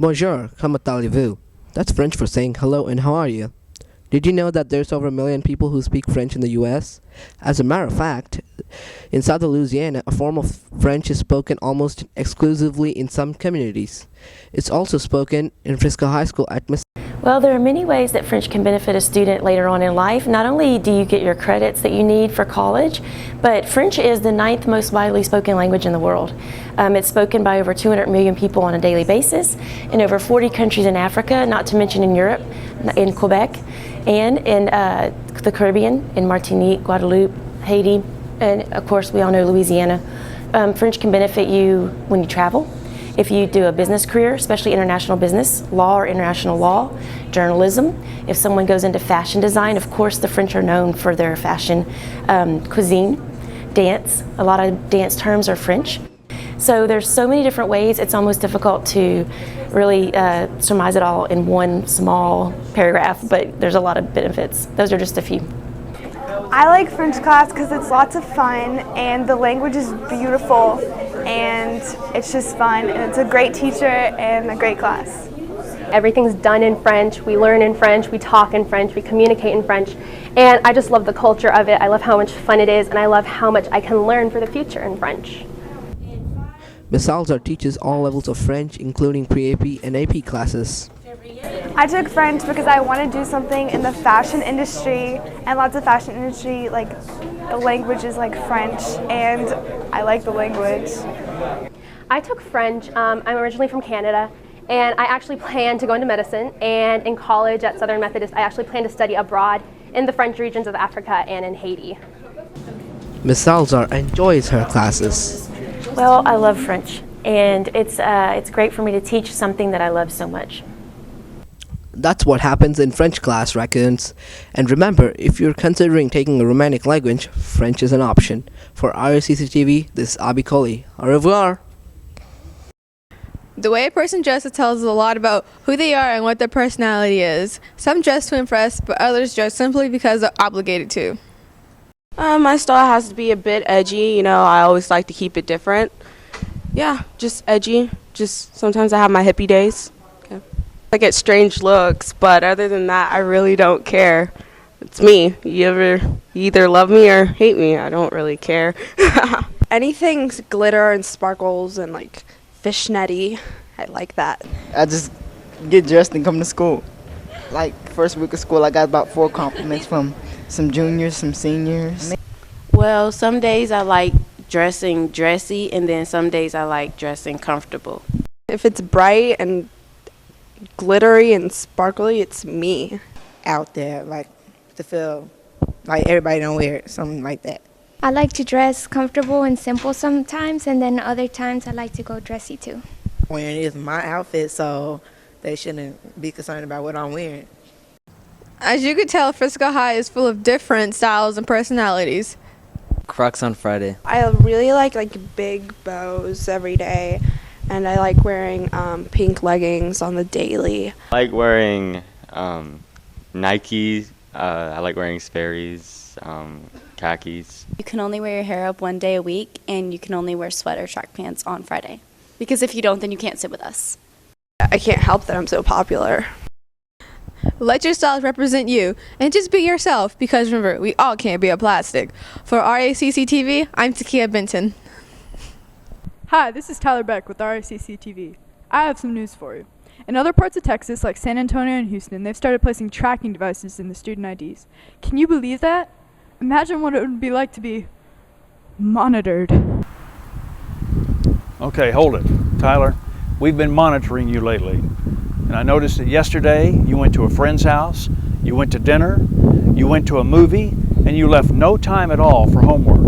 Bonjour, comment allez-vous? That's French for saying hello and how are you? Did you know that there's over 1 million people who speak French in the US? As a matter of fact, in Southern Louisiana, a form of French is spoken almost exclusively in some communities. It's also spoken in Frisco High School at Miss. Well, there are many ways that French can benefit a student later on in life. Not only do you get your credits that you need for college, but French is the 9th most widely spoken language in the world. It's spoken by over 200 million people on a daily basis in over 40 countries in Africa, not to mention in Europe, in Quebec, and in the Caribbean, in Martinique, Guadeloupe, Haiti, and of course we all know Louisiana. French can benefit you when you travel. If you do a business career, especially international business, law or international law, journalism. If someone goes into fashion design, of course the French are known for their fashion, cuisine, dance. A lot of dance terms are French. So there's so many different ways, it's almost difficult to really surmise it all in one small paragraph, but there's a lot of benefits. Those are just a few. I like French class because it's lots of fun and the language is beautiful and it's just fun and it's a great teacher and a great class. Everything's done in French, we learn in French, we talk in French, we communicate in French, and I just love the culture of it. I love how much fun it is and I love how much I can learn for the future in French. Ms. Salzar teaches all levels of French, including pre-AP and AP classes. I took French because I want to do something in the fashion industry, and lots of fashion industry, like the language is like French, and I like the language. I took French. I'm originally from Canada, and I actually plan to go into medicine, and in college at Southern Methodist, I actually plan to study abroad in the French regions of Africa and in Haiti. Ms. Salzar enjoys her classes. Well, I love French, and it's great for me to teach something that I love so much. That's what happens in French class, raccoons. And remember, if you're considering taking a romantic language, French is an option. For RACC TV, this is Abi Kohli. Au revoir! The way a person dresses tells us a lot about who they are and what their personality is. Some dress to impress, but others dress simply because they're obligated to. My style has to be a bit edgy, I always like to keep it different. Yeah, just edgy. Just sometimes I have my hippie days. Okay. I get strange looks, but other than that, I really don't care. It's me. You either love me or hate me. I don't really care. Anything glitter and sparkles and like fishnetty, I like that. I just get dressed and come to school. Like first week of school, I got about 4 compliments from some juniors, some seniors. Well, some days I like dressing dressy, and then some days I like dressing comfortable. If it's bright and glittery and sparkly, it's me. Out there, like to feel like everybody don't wear it, something like that. I like to dress comfortable and simple sometimes, and then other times I like to go dressy too. Wearing is my outfit, so they shouldn't be concerned about what I'm wearing. As you could tell, Frisco High is full of different styles and personalities. Crocs on Friday. I really like big bows every day, and I like wearing pink leggings on the daily. I like wearing Nike. I like wearing Sperry's, khakis. You can only wear your hair up one day a week, and you can only wear sweater track pants on Friday. Because if you don't, then you can't sit with us. I can't help that I'm so popular. Let your styles represent you, and just be yourself, because remember, we all can't be a plastic. For RACC TV, I'm Takia Benton. Hi, this is Tyler Beck with RACC TV. I have some news for you. In other parts of Texas, like San Antonio and Houston, they've started placing tracking devices in the student IDs. Can you believe that? Imagine what it would be like to be monitored. Okay, hold it. Tyler, we've been monitoring you lately. And I noticed that yesterday you went to a friend's house, you went to dinner, you went to a movie, and you left no time at all for homework.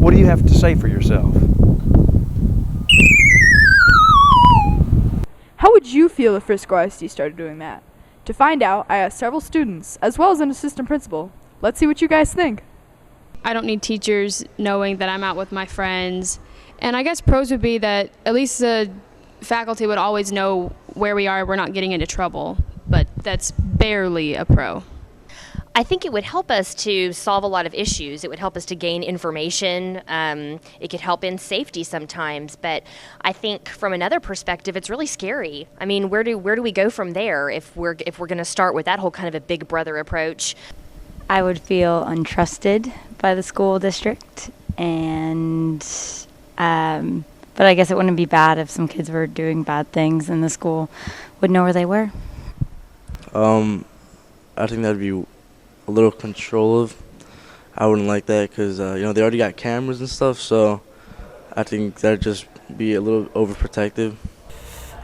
What do you have to say for yourself? How would you feel if Frisco ISD started doing that? To find out, I asked several students, as well as an assistant principal. Let's see what you guys think. I don't need teachers knowing that I'm out with my friends. And I guess pros would be that at least the faculty would always know where we are, we're not getting into trouble, but that's barely a pro. I think it would help us to solve a lot of issues. It would help us to gain information. It could help in safety sometimes. But I think from another perspective, it's really scary. I mean, where do we go from there if we're going to start with that whole kind of a big brother approach? I would feel untrusted by the school district, and but I guess it wouldn't be bad if some kids were doing bad things and the school would know where they were. I think that'd be a little controlling. I wouldn't like that because they already got cameras and stuff, so I think that'd just be a little overprotective.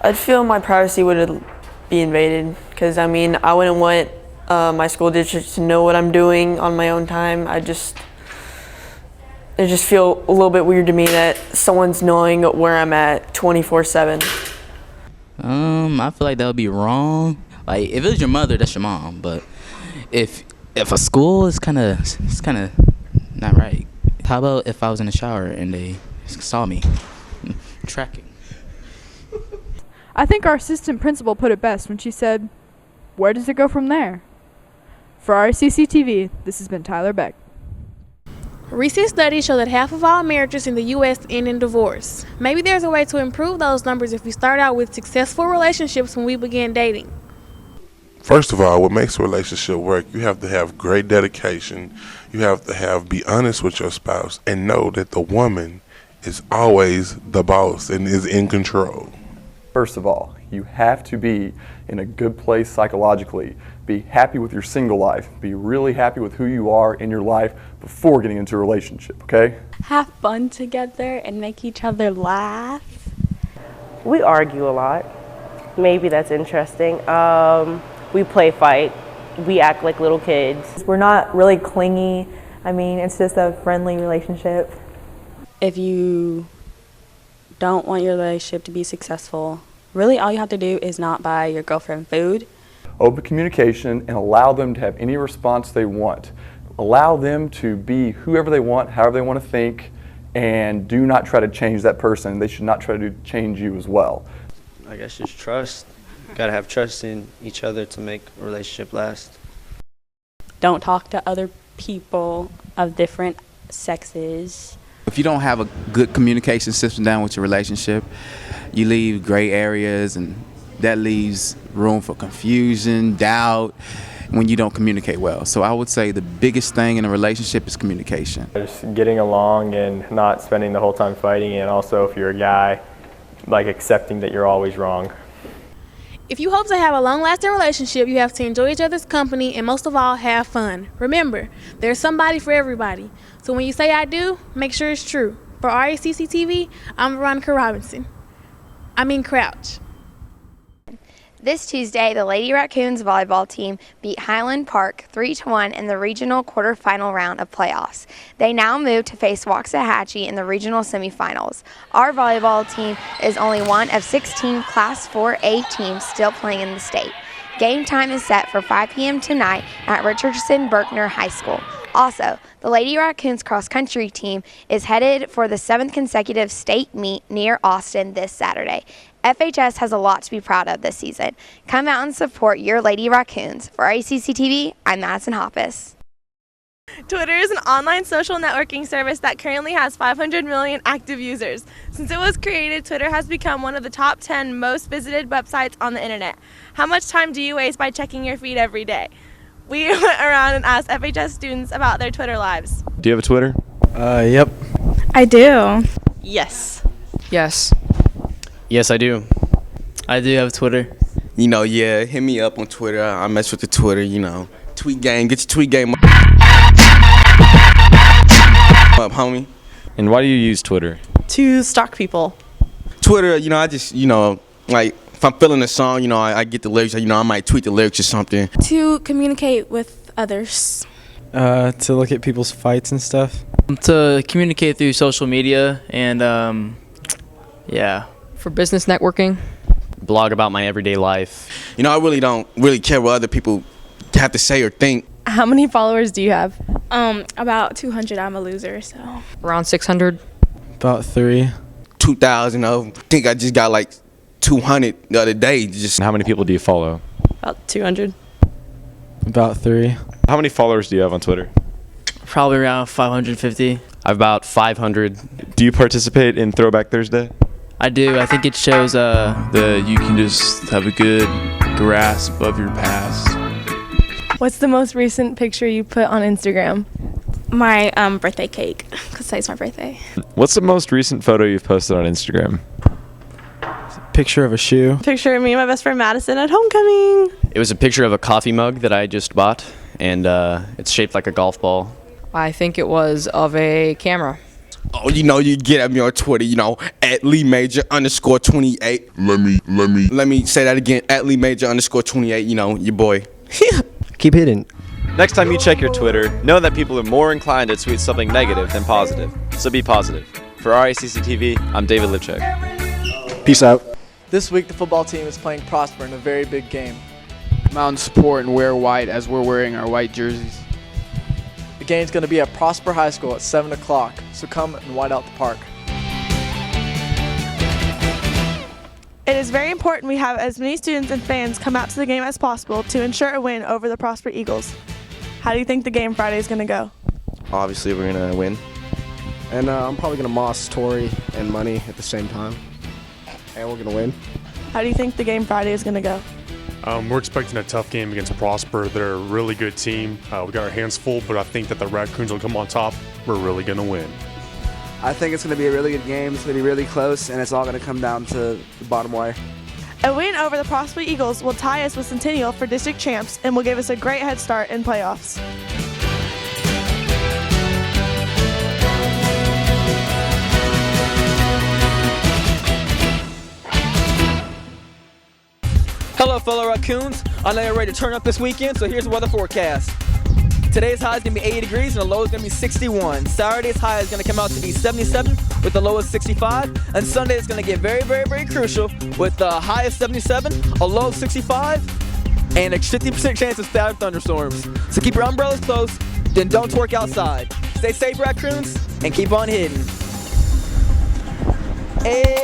I'd feel my privacy would be invaded because I wouldn't want my school district to know what I'm doing on my own time. It just feel a little bit weird to me that someone's knowing where I'm at 24/7. I feel like that would be wrong. Like if it was your mother, that's your mom. But if a school is kind of not right. How about if I was in the shower and they saw me tracking? I think our assistant principal put it best when she said, "Where does it go from there?" For RACC TV, this has been Tyler Beck. Recent studies show that half of all marriages in the U.S. end in divorce. Maybe there's a way to improve those numbers if we start out with successful relationships when we begin dating. First of all, what makes a relationship work, you have to have great dedication. You have to be honest with your spouse and know that the woman is always the boss and is in control. First of all, you have to be in a good place psychologically. Be happy with your single life. Be really happy with who you are in your life before getting into a relationship, okay? Have fun together and make each other laugh. We argue a lot. Maybe that's interesting. We play fight. We act like little kids. We're not really clingy. It's just a friendly relationship. If you don't want your relationship to be successful, really all you have to do is not buy your girlfriend food. Open communication and allow them to have any response they want. Allow them to be whoever they want, however they want to think, and do not try to change that person. They should not try to change you as well. I guess just trust. Gotta have trust in each other to make a relationship last. Don't talk to other people of different sexes. If you don't have a good communication system down with your relationship, you leave gray areas, and that leaves room for confusion, doubt, when you don't communicate well. So I would say the biggest thing in a relationship is communication. Just getting along and not spending the whole time fighting, and also if you're a guy, like accepting that you're always wrong. If you hope to have a long-lasting relationship, you have to enjoy each other's company and most of all, have fun. Remember, there's somebody for everybody. So when you say I do, make sure it's true. For RACC TV, I'm Veronica Robinson. Crouch. This Tuesday, the Lady Raccoons volleyball team beat Highland Park 3-1 in the regional quarterfinal round of playoffs. They now move to face Waxahachie in the regional semifinals. Our volleyball team is only one of 16 Class 4A teams still playing in the state. Game time is set for 5 p.m. tonight at Richardson Berkner High School. Also, the Lady Raccoons cross-country team is headed for the 7th consecutive state meet near Austin this Saturday. FHS has a lot to be proud of this season. Come out and support your Lady Raccoons. For RACC TV, I'm Madison Hoppus. Twitter is an online social networking service that currently has 500 million active users. Since it was created, Twitter has become one of the top 10 most visited websites on the internet. How much time do you waste by checking your feed every day? We went around and asked FHS students about their Twitter lives. Do you have a Twitter? Yep. I do. Yes. Yes. Yes, I do. I do have Twitter. Yeah, hit me up on Twitter. I mess with the Twitter, Tweet game, get your tweet game up, homie. And why do you use Twitter? To stalk people. Twitter, I just, like, if I'm feeling a song, I get the lyrics, I might tweet the lyrics or something. To communicate with others. To look at people's fights and stuff. To communicate through social media and, yeah. For business networking. Blog about my everyday life. I really don't care what other people have to say or think. How many followers do you have? About 200. I'm a loser, so. Around 600. About 3. 2,000. I think I just got like 200 the other day. Just. How many people do you follow? About 200. About 3. How many followers do you have on Twitter? Probably around 550. I have about 500. Do you participate in Throwback Thursday? I do. I think it shows that you can just have a good grasp of your past. What's the most recent picture you put on Instagram? My birthday cake, because today's my birthday. What's the most recent photo you've posted on Instagram? Picture of a shoe. Picture of me and my best friend Madison at homecoming. It was a picture of a coffee mug that I just bought, and it's shaped like a golf ball. I think it was of a camera. Oh, you get at me on Twitter, at Lee Major _28. Let me say that again, at Lee Major _28, your boy. Keep hitting. Next time you check your Twitter, know that people are more inclined to tweet something negative than positive. So be positive. For RACC TV, I'm David Lipchuk. Peace out. This week, the football team is playing Prosper in a very big game. Come out and support and wear white as we're wearing our white jerseys. The game's going to be at Prosper High School at 7 o'clock, so come and white out the park. It is very important we have as many students and fans come out to the game as possible to ensure a win over the Prosper Eagles. How do you think the game Friday is going to go? Obviously, we're going to win. And I'm probably going to moss Tori and Money at the same time. And we're going to win. How do you think the game Friday is going to go? We're expecting a tough game against Prosper. They're a really good team. We got our hands full, but I think that the Raccoons will come on top. We're really going to win. I think it's going to be a really good game. It's going to be really close, and it's all going to come down to the bottom wire. A win over the Prosper Eagles will tie us with Centennial for district champs and will give us a great head start in playoffs. Hello, fellow Raccoons. I know you're ready to turn up this weekend, so here's the weather forecast. Today's high is going to be 80 degrees and the low is going to be 61. Saturday's high is going to come out to be 77 with the low of 65. And Sunday is going to get very, very, very crucial with the high of 77, a low of 65, and a 50% chance of scattered thunderstorms. So keep your umbrellas close, then don't twerk outside. Stay safe, Raccoons, and keep on hitting. Hey!